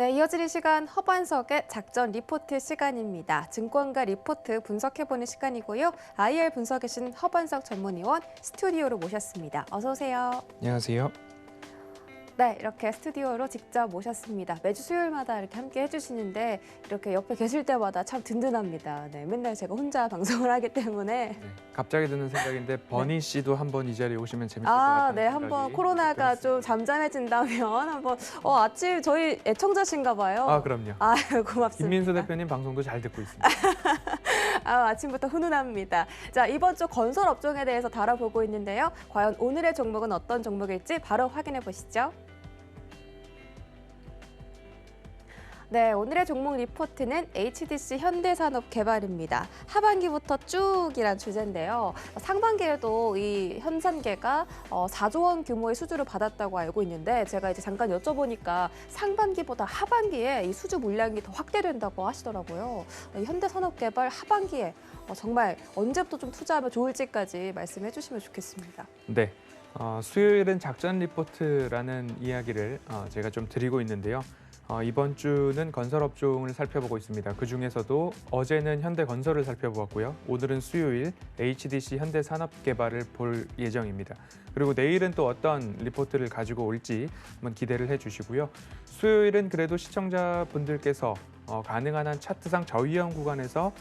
네, 이어지는 시간 허반석의 작전 리포트 시간입니다. 증권가 리포트 분석해보는 시간이고요. IR 분석에 계신 허반석 전문위원 스튜디오로 모셨습니다. 어서 오세요. 안녕하세요. 네, 이렇게 스튜디오로 직접 모셨습니다. 매주 수요일마다 이렇게 함께 해주시는데 이렇게 옆에 계실 때마다 참 든든합니다. 네, 맨날 제가 혼자 방송을 하기 때문에 네, 갑자기 드는 생각인데 버니 씨도 한번 이 자리에 오시면 재밌을 것 아, 같아요. 네, 한번 코로나가 좀 잠잠해진다면 한번 아침 저희 애청자신가 봐요. 아, 그럼요. 아, 고맙습니다. 김민수 대표님 방송도 잘 듣고 있습니다. 아침부터 훈훈합니다. 자, 이번 주 건설 업종에 대해서 다뤄보고 있는데요. 과연 오늘의 종목은 어떤 종목일지 바로 확인해 보시죠. 네, 오늘의 종목 리포트는 HDC 현대산업개발입니다. 하반기부터 쭉이란 주제인데요. 상반기에도 이 현산계가 4조 원 규모의 수주를 받았다고 알고 있는데 제가 이제 잠깐 여쭤보니까 상반기보다 하반기에 이 수주 물량이 더 확대된다고 하시더라고요. 이 현대산업개발 하반기에 정말 언제부터 좀 투자하면 좋을지까지 말씀해 주시면 좋겠습니다. 네, 수요일은 작전 리포트라는 이야기를 제가 좀 드리고 있는데요. 이번 주는 건설업종을 살펴보고 있습니다. 그중에서도 어제는 현대건설을 살펴보았고요. 오늘은 수요일 HDC 현대산업개발을 볼 예정입니다. 그리고 내일은 또 어떤 리포트를 가지고 올지 한번 기대를 해주시고요. 수요일은 그래도 시청자분들께서 가능한 한 차트상 저위험 구간에서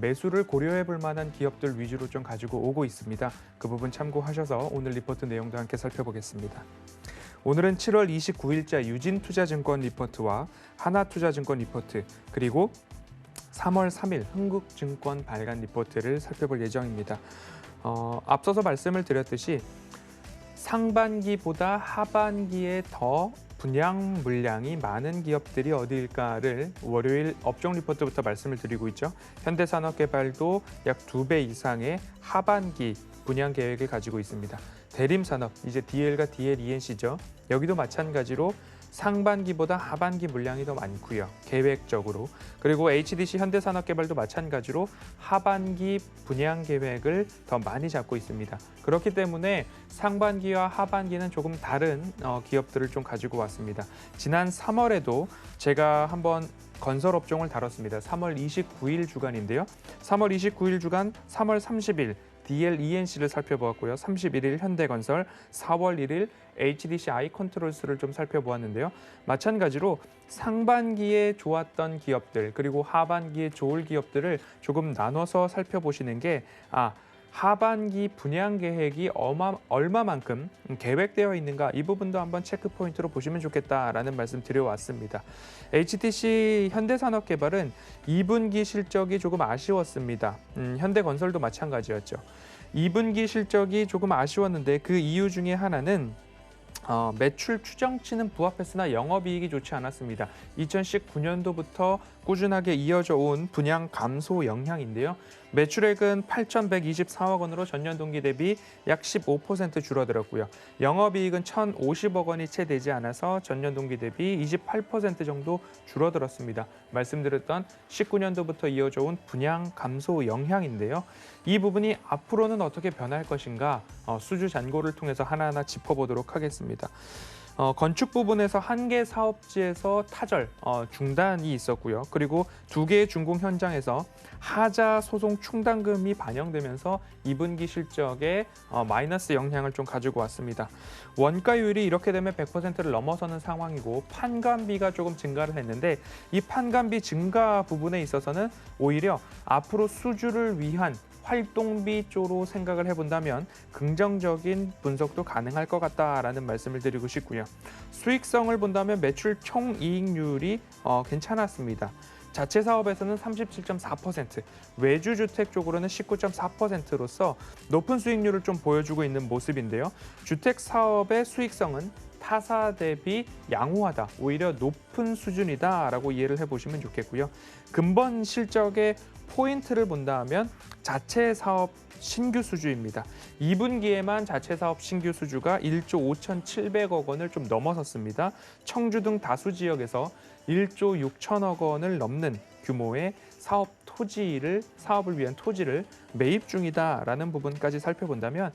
매수를 고려해 볼 만한 기업들 위주로 좀 가지고 오고 있습니다. 그 부분 참고하셔서 오늘 리포트 내용도 함께 살펴보겠습니다. 오늘은 7월 29일자 유진투자증권 리포트와 하나투자증권 리포트, 그리고 3월 3일 흥국증권 발간 리포트를 살펴볼 예정입니다. 앞서서 말씀을 드렸듯이 상반기보다 하반기에 더 분양 물량이 많은 기업들이 어디일까를 월요일 업종 리포트부터 말씀을 드리고 있죠. 현대산업개발도 약 2배 이상의 하반기 분양 계획을 가지고 있습니다. 대림산업, 이제 DL과 DL, ENC죠. 여기도 마찬가지로 상반기보다 하반기 물량이 더 많고요. 계획적으로. 그리고 HDC 현대산업개발도 마찬가지로 하반기 분양 계획을 더 많이 잡고 있습니다. 그렇기 때문에 상반기와 하반기는 조금 다른 기업들을 좀 가지고 왔습니다. 지난 3월에도 제가 한번 건설 업종을 다뤘습니다. 3월 29일 주간인데요. 3월 29일 주간 3월 30일 DL, ENC를 살펴보았고요. 31일 현대건설, 4월 1일 HDC 아이컨트롤스를 좀 살펴보았는데요. 마찬가지로 상반기에 좋았던 기업들 그리고 하반기에 좋을 기업들을 조금 나눠서 살펴보시는 게 하반기 분양 계획이 얼마만큼 계획되어 있는가, 이 부분도 한번 체크 포인트로 보시면 좋겠다라는 말씀 드려왔습니다. HDC 현대산업개발은 2분기 실적이 조금 아쉬웠습니다. 현대건설도 마찬가지였죠. 2분기 실적이 조금 아쉬웠는데 그 이유 중에 하나는 매출 추정치는 부합했으나 영업이익이 좋지 않았습니다. 2019년도부터 꾸준하게 이어져 온 분양 감소 영향인데요. 매출액은 8,124억 원으로 전년 동기 대비 약 15% 줄어들었고요. 영업이익은 1,050억 원이 채 되지 않아서 전년 동기 대비 28% 정도 줄어들었습니다. 말씀드렸던 19년도부터 이어져 온 분양 감소 영향인데요. 이 부분이 앞으로는 어떻게 변할 것인가 수주 잔고를 통해서 하나하나 짚어보도록 하겠습니다. 건축 부분에서 한 개 사업지에서 타절, 중단이 있었고요. 그리고 2개의 준공 현장에서 하자 소송 충당금이 반영되면서 2분기 실적에 마이너스 영향을 좀 가지고 왔습니다. 원가율이 이렇게 되면 100%를 넘어서는 상황이고 판관비가 조금 증가를 했는데 이 판관비 증가 부분에 있어서는 오히려 앞으로 수주를 위한 활동비 쪽으로 생각을 해본다면 긍정적인 분석도 가능할 것 같다라는 말씀을 드리고 싶고요. 수익성을 본다면 매출 총이익률이 괜찮았습니다. 자체 사업에서는 37.4%, 외주 주택 쪽으로는 19.4%로서 높은 수익률을 좀 보여주고 있는 모습인데요. 주택 사업의 수익성은 타사 대비 양호하다, 오히려 높은 수준이다라고 이해를 해보시면 좋겠고요. 근본 실적의 포인트를 본다면 자체 사업 신규 수주입니다. 2분기에만 자체 사업 신규 수주가 1조 5,700억 원을 좀 넘어섰습니다. 청주 등 다수 지역에서 1조 6천억 원을 넘는 규모의 사업 사업을 위한 토지를 매입 중이다라는 부분까지 살펴본다면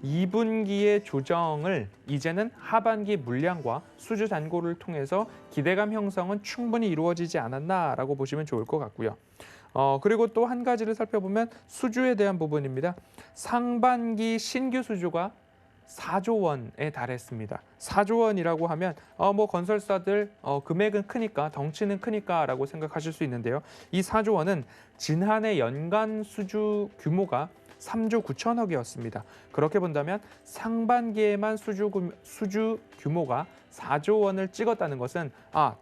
2분기의 조정을 이제는 하반기 물량과 수주 잔고를 통해서 기대감 형성은 충분히 이루어지지 않았나라고 보시면 좋을 것 같고요. 그리고 또 한 가지를 살펴보면 수주에 대한 부분입니다. 상반기 신규 수주가 4조 원에 달했습니다. 4조 원이라고 하면 건설사들 금액은 크니까 덩치는 크니까라고 생각하실 수 있는데요. 이 4조 원은 지난해 연간 수주 규모가 3조 9천억이었습니다. 그렇게 본다면 상반기에만 수주 규모가 4조 원을 찍었다는 것은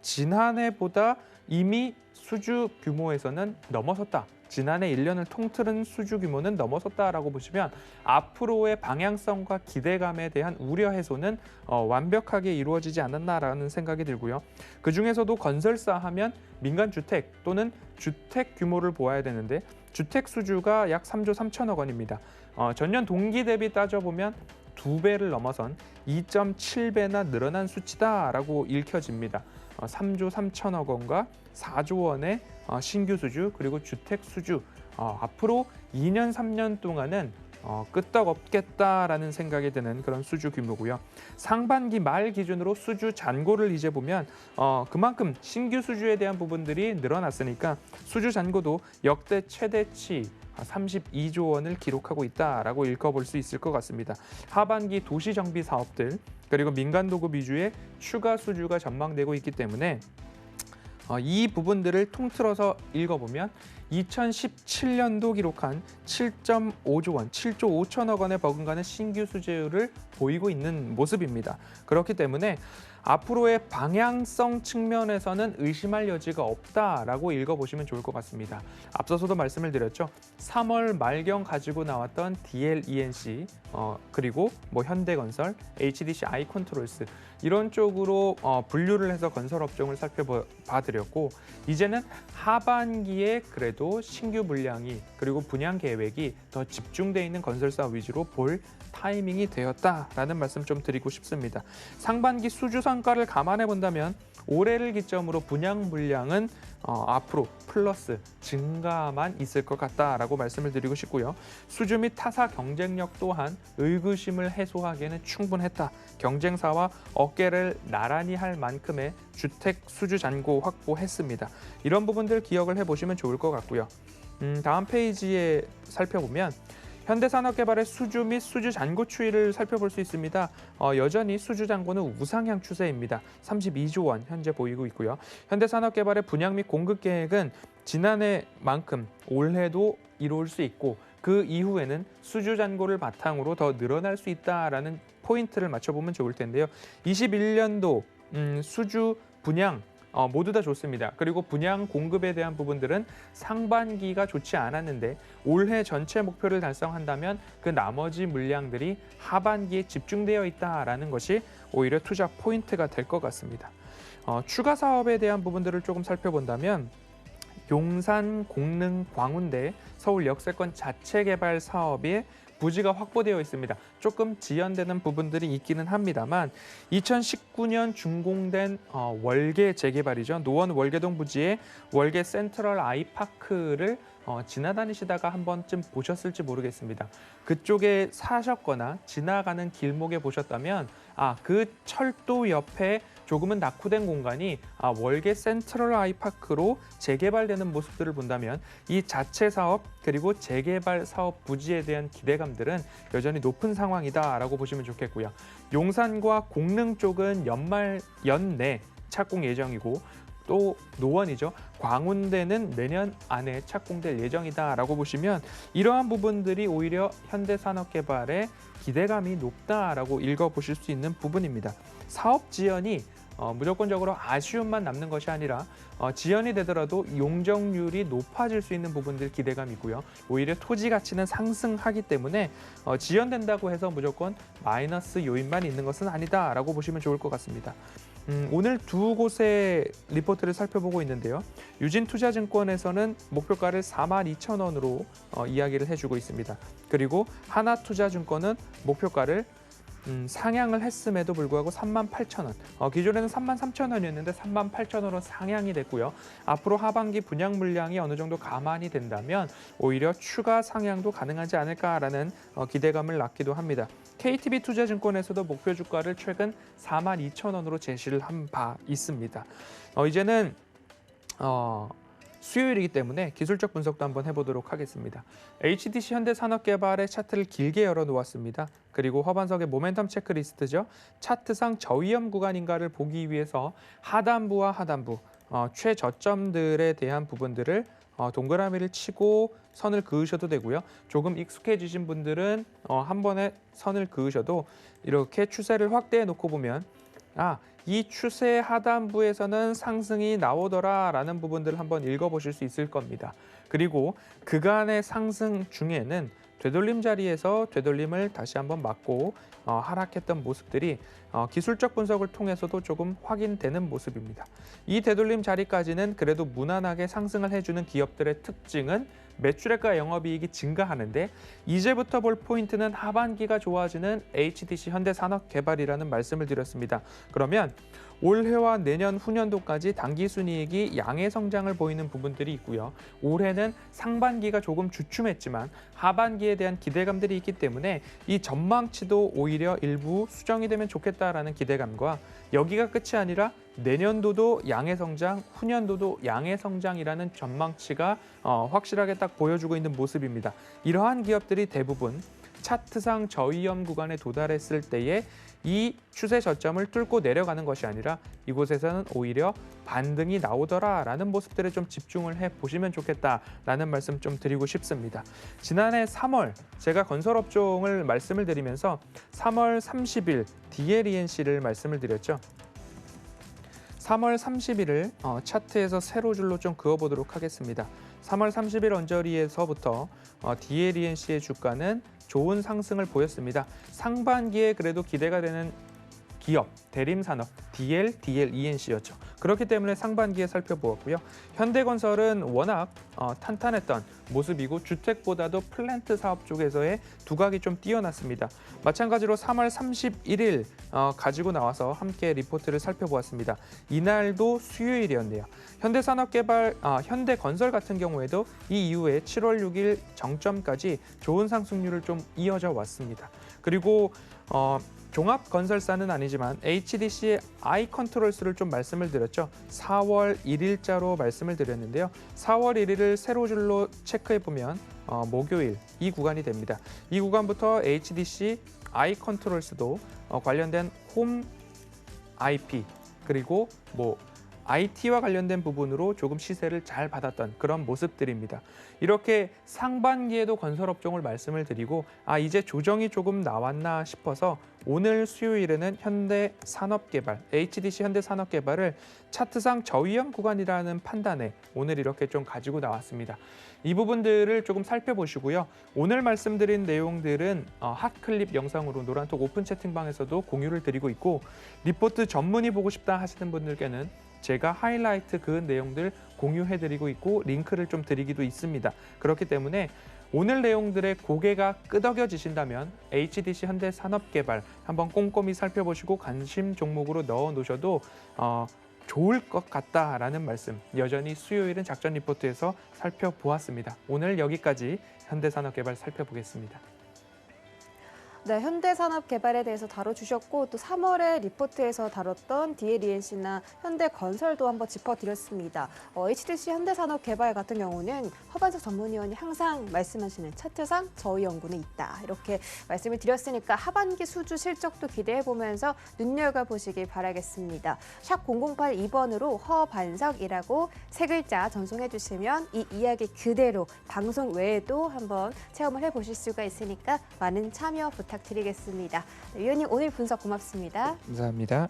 지난해보다 이미 수주 규모에서는 넘어섰다. 지난해 1년을 통틀은 수주 규모는 넘어섰다라고 보시면 앞으로의 방향성과 기대감에 대한 우려 해소는 완벽하게 이루어지지 않았나라는 생각이 들고요. 그중에서도 건설사 하면 민간주택 또는 주택 규모를 보아야 되는데 주택 수주가 약 3조 3천억 원입니다. 전년 동기 대비 따져보면 2배를 넘어선 2.7배나 늘어난 수치다라고 읽혀집니다. 3조 3천억 원과 4조 원의 신규 수주 그리고 주택 수주 앞으로 2년 3년 동안은 끄떡없겠다라는 생각이 드는 그런 수주 규모고요. 상반기 말 기준으로 수주 잔고를 이제 보면 그만큼 신규 수주에 대한 부분들이 늘어났으니까 수주 잔고도 역대 최대치 32조 원을 기록하고 있다라고 읽어볼 수 있을 것 같습니다. 하반기 도시 정비 사업들 그리고 민간 도급 위주의 추가 수주가 전망되고 있기 때문에 이 부분들을 통틀어서 읽어보면 2017년도 기록한 7.5조 원, 7조 5천억 원에 버금가는 신규 수주를 보이고 있는 모습입니다. 그렇기 때문에 앞으로의 방향성 측면에서는 의심할 여지가 없다라고 읽어보시면 좋을 것 같습니다. 앞서서도 말씀을 드렸죠. 3월 말경 가지고 나왔던 DLENC 그리고 현대건설, HDC 아이컨트롤스 이런 쪽으로 분류를 해서 건설업종을 살펴봐드렸고 이제는 하반기에 그래도 신규 물량이 그리고 분양 계획이 더 집중되어 있는 건설사 위주로 볼 타이밍이 되었다라는 말씀 좀 드리고 싶습니다. 상반기 수주 성과를 감안해 본다면 올해를 기점으로 분양 물량은 앞으로 플러스 증가만 있을 것 같다라고 말씀을 드리고 싶고요. 수주 및 타사 경쟁력 또한 의구심을 해소하기에는 충분했다. 경쟁사와 어깨를 나란히 할 만큼의 주택 수주 잔고 확보했습니다. 이런 부분들 기억을 해보시면 좋을 것 같고요. 다음 페이지에 살펴보면 현대산업개발의 수주 및 수주 잔고 추이를 살펴볼 수 있습니다. 여전히 수주 잔고는 우상향 추세입니다. 32조 원 현재 보이고 있고요. 현대산업개발의 분양 및 공급 계획은 지난해만큼 올해도 이루어질 수 있고 그 이후에는 수주 잔고를 바탕으로 더 늘어날 수 있다라는 포인트를 맞춰보면 좋을 텐데요. 21년도 수주 분양 모두 다 좋습니다. 그리고 분양 공급에 대한 부분들은 상반기가 좋지 않았는데 올해 전체 목표를 달성한다면 그 나머지 물량들이 하반기에 집중되어 있다라는 것이 오히려 투자 포인트가 될 것 같습니다. 추가 사업에 대한 부분들을 조금 살펴본다면 용산, 공릉, 광운대, 서울 역세권 자체 개발 사업에 부지가 확보되어 있습니다. 조금 지연되는 부분들이 있기는 합니다만 2019년 준공된 월계 재개발이죠. 노원 월계동 부지의 월계 센트럴 아이파크를 지나다니시다가 한 번쯤 보셨을지 모르겠습니다. 그쪽에 사셨거나 지나가는 길목에 보셨다면 그 철도 옆에 조금은 낙후된 공간이 월계 센트럴 아이파크로 재개발되는 모습들을 본다면 이 자체 사업 그리고 재개발 사업 부지에 대한 기대감들은 여전히 높은 상황이다라고 보시면 좋겠고요. 용산과 공릉 쪽은 연내 착공 예정이고 또 노원이죠. 광운대는 내년 안에 착공될 예정이다라고 보시면 이러한 부분들이 오히려 현대산업개발의 기대감이 높다라고 읽어보실 수 있는 부분입니다. 사업 지연이 무조건적으로 아쉬움만 남는 것이 아니라 지연이 되더라도 용적률이 높아질 수 있는 부분들 기대감이고요. 오히려 토지 가치는 상승하기 때문에 지연된다고 해서 무조건 마이너스 요인만 있는 것은 아니다라고 보시면 좋을 것 같습니다. 오늘 두 곳의 리포트를 살펴보고 있는데요. 유진투자증권에서는 목표가를 42,000원으로 이야기를 해주고 있습니다. 그리고 하나투자증권은 목표가를 상향을 했음에도 불구하고 38,000원. 기존에는 33,000원이었는데 38,000원으로 상향이 됐고요. 앞으로 하반기 분양 물량이 어느 정도 감안이 된다면 오히려 추가 상향도 가능하지 않을까라는 기대감을 낳기도 합니다. KTB 투자증권에서도 목표 주가를 최근 42,000원으로 제시를 한 바 있습니다. 이제는 수요일이기 때문에 기술적 분석도 한번 해보도록 하겠습니다. HDC 현대산업개발의 차트를 길게 열어놓았습니다. 그리고 허반석의 모멘텀 체크리스트죠. 차트상 저위험 구간인가를 보기 위해서 하단부와 하단부, 최저점들에 대한 부분들을 동그라미를 치고 선을 그으셔도 되고요. 조금 익숙해지신 분들은 한 번에 선을 그으셔도 이렇게 추세를 확대해 놓고 보면 이 추세 하단부에서는 상승이 나오더라라는 부분들을 한번 읽어보실 수 있을 겁니다. 그리고 그간의 상승 중에는 되돌림 자리에서 되돌림을 다시 한번 맞고 하락했던 모습들이 기술적 분석을 통해서도 조금 확인되는 모습입니다. 이 되돌림 자리까지는 그래도 무난하게 상승을 해주는 기업들의 특징은 매출액과 영업이익이 증가하는데 이제부터 볼 포인트는 하반기가 좋아지는 HDC 현대산업개발이라는 말씀을 드렸습니다. 그러면 올해와 내년 후년도까지 당기순이익이 양의 성장을 보이는 부분들이 있고요. 올해는 상반기가 조금 주춤했지만 하반기에 대한 기대감들이 있기 때문에 이 전망치도 오히려 일부 수정이 되면 좋겠다라는 기대감과 여기가 끝이 아니라 내년도도 양의 성장, 후년도도 양의 성장이라는 전망치가 확실하게 딱 보여주고 있는 모습입니다. 이러한 기업들이 대부분 차트상 저위험 구간에 도달했을 때에 이 추세 저점을 뚫고 내려가는 것이 아니라 이곳에서는 오히려 반등이 나오더라라는 모습들에 좀 집중을 해보시면 좋겠다라는 말씀 좀 드리고 싶습니다. 지난해 3월 제가 건설업종을 말씀을 드리면서 3월 30일 DLENC를 말씀을 드렸죠. 3월 30일을 차트에서 세로줄로 좀 그어보도록 하겠습니다. 3월 30일 언저리에서부터 DLENC의 주가는 좋은 상승을 보였습니다. 상반기에 그래도 기대가 되는 기업, 대림산업, DLENC였죠. 그렇기 때문에 상반기에 살펴보았고요. 현대건설은 워낙 탄탄했던 모습이고 주택보다도 플랜트 사업 쪽에서의 두각이 좀 뛰어났습니다. 마찬가지로 3월 31일 가지고 나와서 함께 리포트를 살펴보았습니다. 이날도 수요일이었네요. 현대건설 같은 경우에도 이 이후에 7월 6일 정점까지 좋은 상승률을 좀 이어져 왔습니다. 그리고 종합건설사는 아니지만 HDC의 아이컨트롤스를 좀 말씀을 드렸죠. 4월 1일자로 말씀을 드렸는데요. 4월 1일을 세로줄로 체크해보면 목요일 이 구간이 됩니다. 이 구간부터 HDC 아이컨트롤스도 관련된 홈 IP 그리고 IT와 관련된 부분으로 조금 시세를 잘 받았던 그런 모습들입니다. 이렇게 상반기에도 건설업종을 말씀을 드리고 이제 조정이 조금 나왔나 싶어서 오늘 수요일에는 현대산업개발, HDC 현대산업개발을 차트상 저위험 구간이라는 판단에 오늘 이렇게 좀 가지고 나왔습니다. 이 부분들을 조금 살펴보시고요. 오늘 말씀드린 내용들은 핫클립 영상으로 노란톡 오픈 채팅방에서도 공유를 드리고 있고 리포트 전문의 보고 싶다 하시는 분들께는 제가 하이라이트 그 내용들 공유해드리고 있고 링크를 좀 드리기도 있습니다. 그렇기 때문에 오늘 내용들의 고개가 끄덕여지신다면 HDC 현대산업개발 한번 꼼꼼히 살펴보시고 관심 종목으로 넣어 놓으셔도 좋을 것 같다라는 말씀 여전히 수요일은 작전 리포트에서 살펴보았습니다. 오늘 여기까지 현대산업개발 살펴보겠습니다. 네, 현대산업개발에 대해서 다뤄주셨고 또 3월에 리포트에서 다뤘던 DLENC나 현대건설도 한번 짚어드렸습니다. HDC 현대산업개발 같은 경우는 허반석 전문위원이 항상 말씀하시는 차트상 저위험군에 있다. 이렇게 말씀을 드렸으니까 하반기 수주 실적도 기대해보면서 눈여겨보시길 바라겠습니다. 샵 0082번으로 허반석이라고 세 글자 전송해주시면 이 이야기 그대로 방송 외에도 한번 체험을 해보실 수가 있으니까 많은 참여 부탁드리겠습니다. 위원님 오늘 분석 고맙습니다. 감사합니다.